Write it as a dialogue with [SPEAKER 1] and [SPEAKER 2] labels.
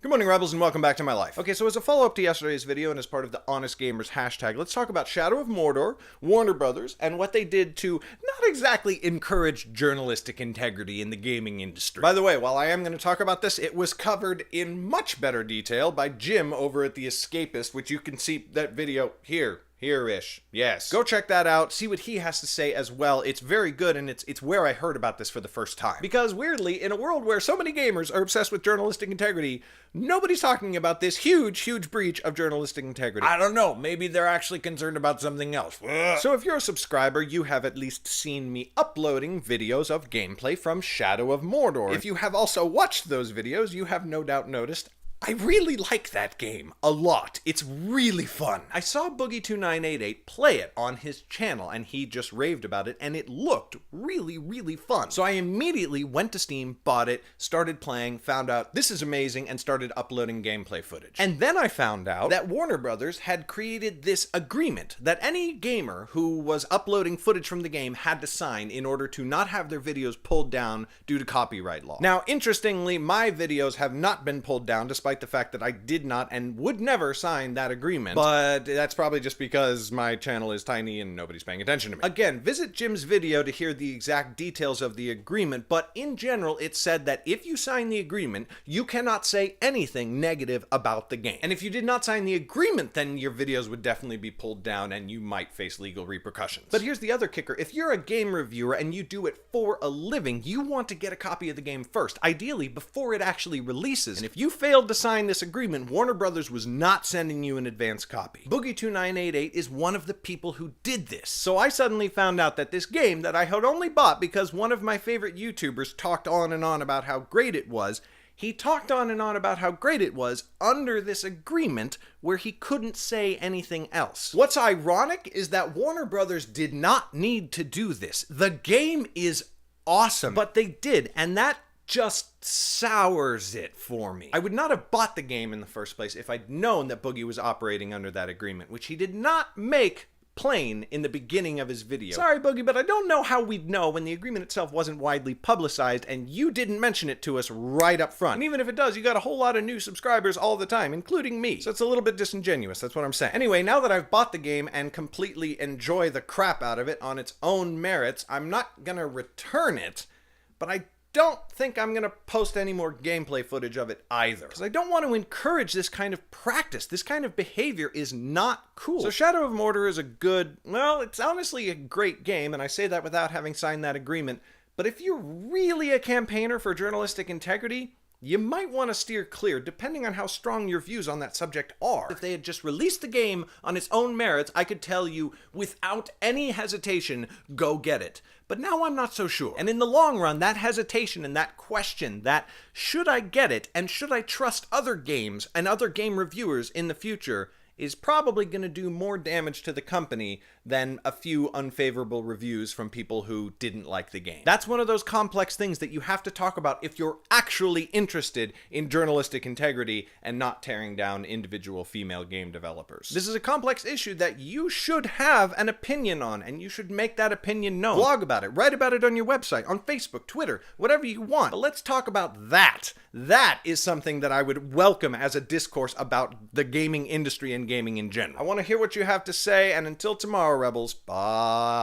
[SPEAKER 1] Good morning, Rebels, and welcome back to my life. Okay, so as a follow-up to yesterday's video and as part of the Honest Gamers hashtag, let's talk about Shadow of Mordor, Warner Brothers, and what they did to not exactly encourage journalistic integrity in the gaming industry. By the way, while I am going to talk about this, it was covered in much better detail by Jim over at The Escapist, which you can see that video here. Here-ish. Yes. Go check that out, see what he has to say as well. It's very good, and it's where I heard about this for the first time. Because weirdly, in a world where so many gamers are obsessed with journalistic integrity, nobody's talking about this huge breach of journalistic integrity. I don't know, maybe they're actually concerned about something else. So if you're a subscriber, you have at least seen me uploading videos of gameplay from Shadow of Mordor. If you have also watched those videos, you have no doubt noticed I really like that game a lot. It's really fun. I saw Boogie2988 play it on his channel and he just raved about it and it looked really fun. So I immediately went to Steam, bought it, started playing, found out this is amazing and started uploading gameplay footage. And then I found out that Warner Brothers had created this agreement that any gamer who was uploading footage from the game had to sign in order to not have their videos pulled down due to copyright law. Now, interestingly, my videos have not been pulled down despite the fact that I did not and would never sign that agreement, but that's probably just because my channel is tiny and nobody's paying attention to me. Again, visit Jim's video to hear the exact details of the agreement, but in general, it said that if you sign the agreement, you cannot say anything negative about the game. And if you did not sign the agreement, then your videos would definitely be pulled down and you might face legal repercussions. But here's the other kicker. If you're a game reviewer and you do it for a living, you want to get a copy of the game first, ideally before it actually releases. And if you failed to sign this agreement, Warner Brothers was not sending you an advance copy. Boogie2988 is one of the people who did this. So I suddenly found out that this game that I had only bought because one of my favorite YouTubers talked on and on about how great it was, he talked on and on about how great it was under this agreement where he couldn't say anything else. What's ironic is that Warner Brothers did not need to do this. The game is awesome, but they did, and that just sours it for me. I would not have bought the game in the first place if I'd known that Boogie was operating under that agreement, which he did not make plain in the beginning of his video. Sorry, Boogie, but I don't know how we'd know when the agreement itself wasn't widely publicized and you didn't mention it to us right up front. And even if it does, you got a whole lot of new subscribers all the time, including me. So it's a little bit disingenuous, that's what I'm saying. Anyway, now that I've bought the game and completely enjoy the crap out of it on its own merits, I'm not gonna return it, but I don't think I'm going to post any more gameplay footage of it either, because I don't want to encourage this kind of practice. This kind of behavior is not cool. So Shadow of Mordor is a good, well, it's honestly a great game, and I say that without having signed that agreement, but if you're really a campaigner for journalistic integrity, you might want to steer clear, depending on how strong your views on that subject are. If they had just released the game on its own merits, I could tell you, without any hesitation, go get it. But now I'm not so sure. And in the long run, that hesitation and that question, that should I get it, and should I trust other games and other game reviewers in the future, is probably going to do more damage to the company than a few unfavorable reviews from people who didn't like the game. That's one of those complex things that you have to talk about if you're actually interested in journalistic integrity and not tearing down individual female game developers. This is a complex issue that you should have an opinion on, and you should make that opinion known. Blog about it, write about it on your website, on Facebook, Twitter, whatever you want. But let's talk about that. That is something that I would welcome as a discourse about the gaming industry and gaming in general. I want to hear what you have to say, and until tomorrow, Rebels, bye.